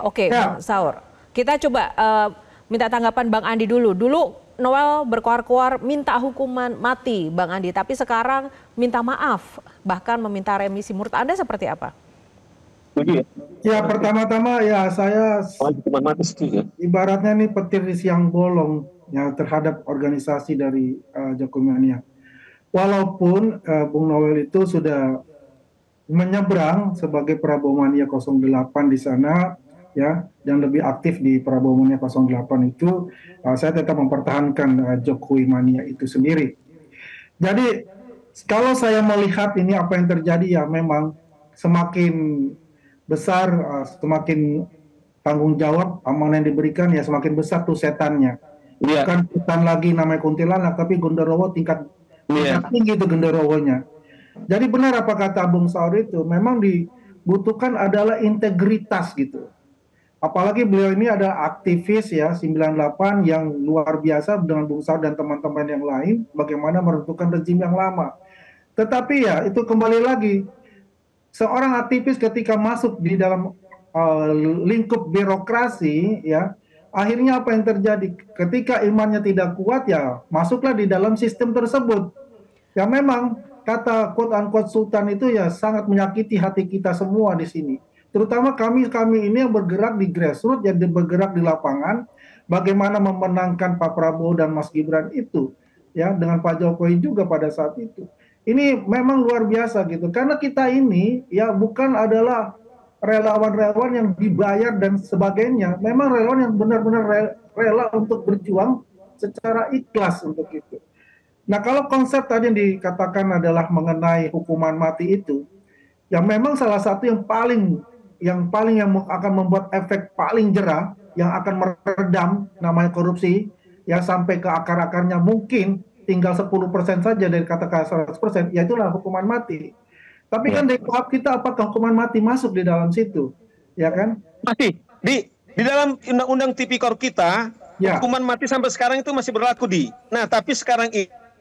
Oke, Ya, Bang Saur. Kita coba minta tanggapan Bang Andi dulu. Dulu Noel berkoar-koar minta hukuman mati, Bang Andi. Tapi sekarang minta maaf, bahkan meminta remisi. Menurut Anda seperti apa? Setuju ya? ya pertama-tama ya saya Soal hukuman mati setuju ya? ibaratnya nih petir di siang bolong ya terhadap organisasi dari Jokowi Mania. Walaupun Bung Noel itu sudah menyeberang sebagai Prabowo Mania 08 di sana ya yang lebih aktif di Prabowo Mania 08 itu saya tetap mempertahankan Jokowi Mania itu sendiri. Jadi kalau saya melihat ini apa yang terjadi ya memang semakin besar semakin tanggung jawab amanah yang diberikan ya semakin besar tuh setannya. Iya, Bukan setan lagi namanya kuntilanak tapi genderuwo tingkat iya. tinggi itu genderuwonya. Jadi benar apa kata Bung Saur itu, memang dibutuhkan adalah integritas gitu. Apalagi beliau ini ada aktivis ya 98 yang luar biasa dengan Bung Saur dan teman-teman yang lain bagaimana meruntuhkan rezim yang lama. Tetapi ya itu kembali lagi seorang aktivis ketika masuk di dalam lingkup birokrasi ya akhirnya apa yang terjadi ketika imannya tidak kuat ya masuklah di dalam sistem tersebut. Ya memang kata quote unquote sultan itu ya sangat menyakiti hati kita semua di sini. Terutama kami ini yang bergerak di grassroots, yang bergerak di lapangan, bagaimana memenangkan Pak Prabowo dan Mas Gibran itu, ya dengan Pak Jokowi juga pada saat itu. Ini memang luar biasa gitu, karena kita ini ya bukan adalah relawan-relawan yang dibayar dan sebagainya. Memang relawan yang benar-benar rela untuk berjuang secara ikhlas untuk itu. Nah, kalau konsep tadi yang dikatakan adalah mengenai hukuman mati itu, yang memang salah satu yang akan membuat efek paling jerah, yang akan meredam namanya korupsi, ya sampai ke akar-akarnya mungkin tinggal 10% saja dari kata-kata 100%, yaitulah hukuman mati. Tapi Ya. kan di KUHP kita apakah hukuman mati masuk di dalam situ, ya kan? Masih di dalam undang-undang tipikor kita, Ya, hukuman mati sampai sekarang itu masih berlaku di. Nah, tapi sekarang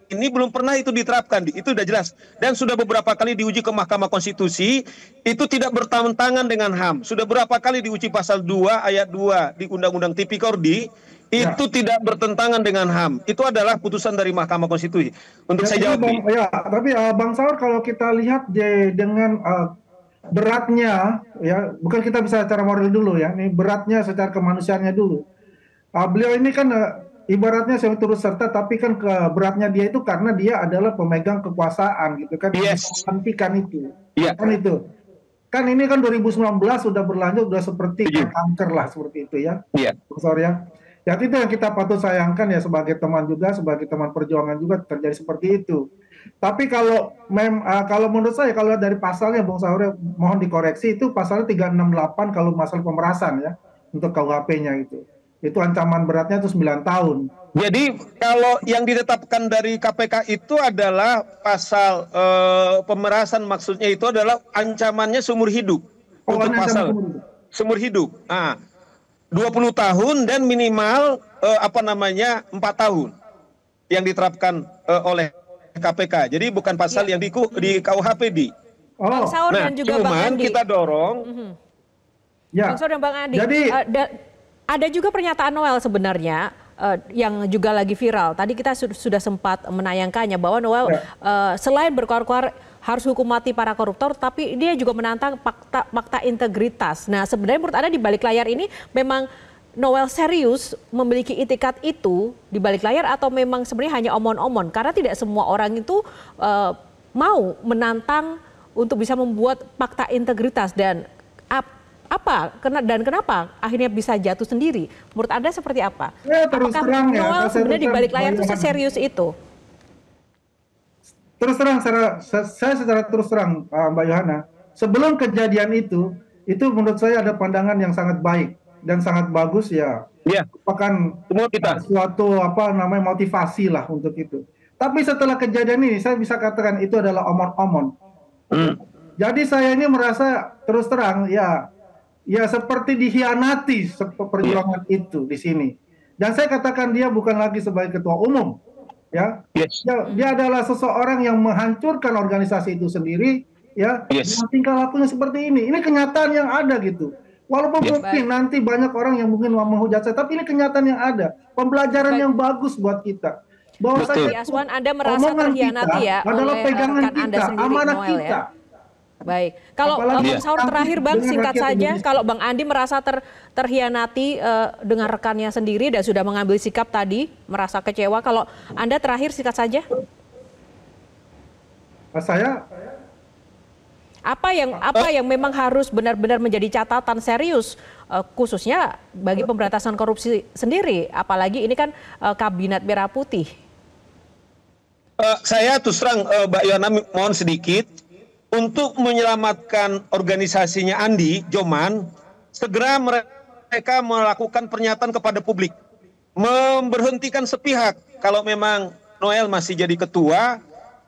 ini belum pernah itu diterapkan, itu sudah jelas dan sudah beberapa kali diuji ke Mahkamah Konstitusi, itu tidak bertentangan dengan HAM. Sudah berapa kali diuji pasal 2 ayat 2 di Undang-Undang Tipikor di ya. itu tidak bertentangan dengan HAM. Itu adalah putusan dari Mahkamah Konstitusi. Untuk Ya, saya jawab, Bi. tapi Bang Saur kalau kita lihat dengan beratnya, ya bukan kita bisa secara moral dulu ya, ini beratnya secara kemanusiaannya dulu. Beliau ini kan ibaratnya saya turut serta, tapi kan beratnya dia itu karena dia adalah pemegang kekuasaan gitu kan, Yes. hentikan itu, Iya. kan itu. Kan ini kan 2019 sudah berlanjut, sudah seperti Setuju. kanker lah seperti itu ya, Iya. Bang Saur ya. Ya itu yang kita patut sayangkan ya sebagai teman juga, sebagai teman perjuangan juga terjadi seperti itu. Tapi kalau menurut saya kalau dari pasalnya Bung Saur mohon dikoreksi itu pasalnya 368 kalau masalah pemerasan ya untuk KUHP-nya itu. Itu ancaman beratnya itu 9 tahun. Jadi kalau yang ditetapkan dari KPK itu adalah pasal pemerasan, maksudnya itu adalah ancamannya seumur hidup. Oh, Untuk ancaman pasal seumur hidup. seumur hidup. 20 tahun dan minimal 4 tahun yang diterapkan oleh KPK. Jadi bukan pasal yang di KUHP di. Bang Oh, Saur Nah, dan juga Bang cuman Andi. kita dorong ya. Bang Saur dan Bang Andi. Jadi Ada juga pernyataan Noel sebenarnya yang juga lagi viral. Tadi kita sudah sempat menayangkannya bahwa Noel selain berkoar-koar harus hukum mati para koruptor, tapi dia juga menantang fakta integritas. Nah, sebenarnya menurut Anda di balik layar ini memang Noel serius memiliki itikat itu di balik layar atau memang sebenarnya hanya omon-omon? Karena tidak semua orang itu mau menantang untuk bisa membuat fakta integritas dan kenapa akhirnya bisa jatuh sendiri? Menurut Anda seperti apa? Ya, terus Apakah terang ya, Noel sebenarnya di balik layar itu Mbak Yohana. seserius itu? Terus terang, saya secara terus terang, Mbak Yohana, sebelum kejadian itu menurut saya ada pandangan yang sangat baik dan sangat bagus ya. ya Merupakan semua kita. suatu motivasi lah untuk itu. Tapi setelah kejadian ini, saya bisa katakan itu adalah omon-omon. Jadi saya ini merasa terus terang ya seperti dikhianati perjuangan itu di sini. Dan saya katakan dia bukan lagi sebagai ketua umum, ya. Yes. Dia adalah seseorang yang menghancurkan organisasi itu sendiri, ya. Yes. Dengan tingkah lakunya seperti ini. Ini kenyataan yang ada gitu. Walaupun Ya. mungkin nanti banyak orang yang mungkin menghujat saya, tapi ini kenyataan yang ada, pembelajaran yang bagus buat kita. Bahwa Betul. Pak Aswan, Anda merasa omongan terhianati kita ya adalah oleh pegangan rekan Anda kita, sendiri, amanah Noel kita. ya? Baik, kalau Apalagi Bang Saur terakhir Bang, dengan singkat rakyat saja, Indonesia. kalau Bang Andi merasa terhianati dengan rekannya sendiri dan sudah mengambil sikap tadi, merasa kecewa, kalau Anda terakhir singkat saja? Saya Apa yang memang harus benar-benar menjadi catatan serius, khususnya bagi pemberantasan korupsi sendiri, apalagi ini kan Kabinet Merah Putih. Saya terus terang Mbak Yana mohon sedikit untuk menyelamatkan organisasinya Andi Joman, segera mereka melakukan pernyataan kepada publik, memberhentikan sepihak kalau memang Noel masih jadi ketua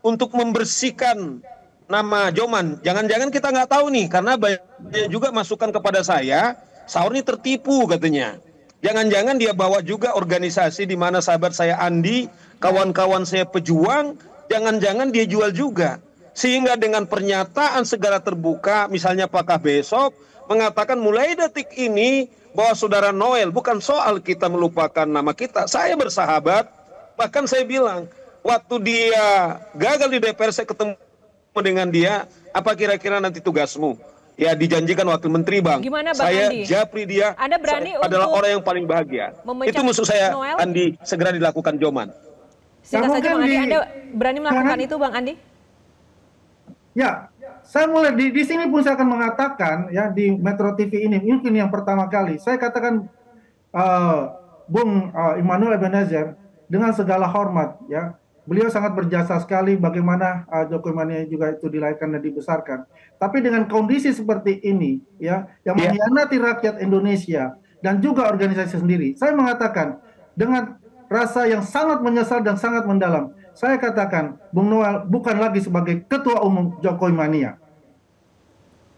untuk membersihkan nama Joman. Jangan-jangan kita nggak tahu nih, karena banyak juga masukan kepada saya, Saur ini tertipu katanya. Jangan-jangan dia bawa juga organisasi di mana sahabat saya Andi, kawan-kawan saya pejuang, jangan-jangan dia jual juga. Sehingga dengan pernyataan segera terbuka, misalnya apakah besok, mengatakan mulai detik ini bahwa saudara Noel, bukan soal kita melupakan nama kita, saya bersahabat, bahkan saya bilang, waktu dia gagal di DPR, saya ketemu dengan dia, apa kira-kira nanti tugasmu? Ya dijanjikan wakil menteri Bang. Gimana Bang saya Andi? japri dia. Anda berani saya adalah untuk orang yang paling bahagia. memecat Itu musuh saya Noel? Andi, segera dilakukan Joman. Singkat saja Bang Andi, Anda berani melakukan Jangan- itu Bang Andi? Ya, saya mulai di sini pun saya akan mengatakan ya di Metro TV ini mungkin yang pertama kali saya katakan Bung Immanuel Ebenezer dengan segala hormat ya. Beliau sangat berjasa sekali bagaimana Jokowi Mania juga itu dilahirkan dan dibesarkan. Tapi dengan kondisi seperti ini ya yang mengkhianati rakyat Indonesia dan juga organisasi sendiri, saya mengatakan dengan rasa yang sangat menyesal dan sangat mendalam. Saya katakan Bung Noel bukan lagi sebagai Ketua Umum Jokowi Mania.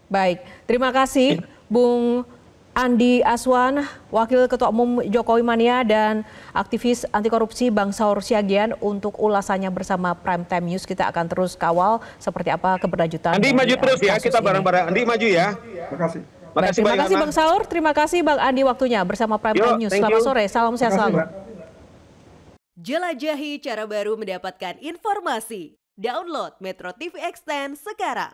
Baik, terima kasih Bung Andi Aswan, Wakil Ketua Umum Jokowi Mania dan aktivis anti korupsi Bang Saur Siagian untuk ulasannya bersama Prime Time News. Kita akan terus kawal seperti apa keberlanjutan. Andi maju terus ya, kita bareng-bareng. Andi maju ya. Terima kasih. Baik, terima kasih Bang Saur, terima kasih Bang Andi waktunya bersama Prime Time News. Selamat sore, salam sehat selalu. Jelajahi cara baru mendapatkan informasi. Download Metro TV Extend sekarang.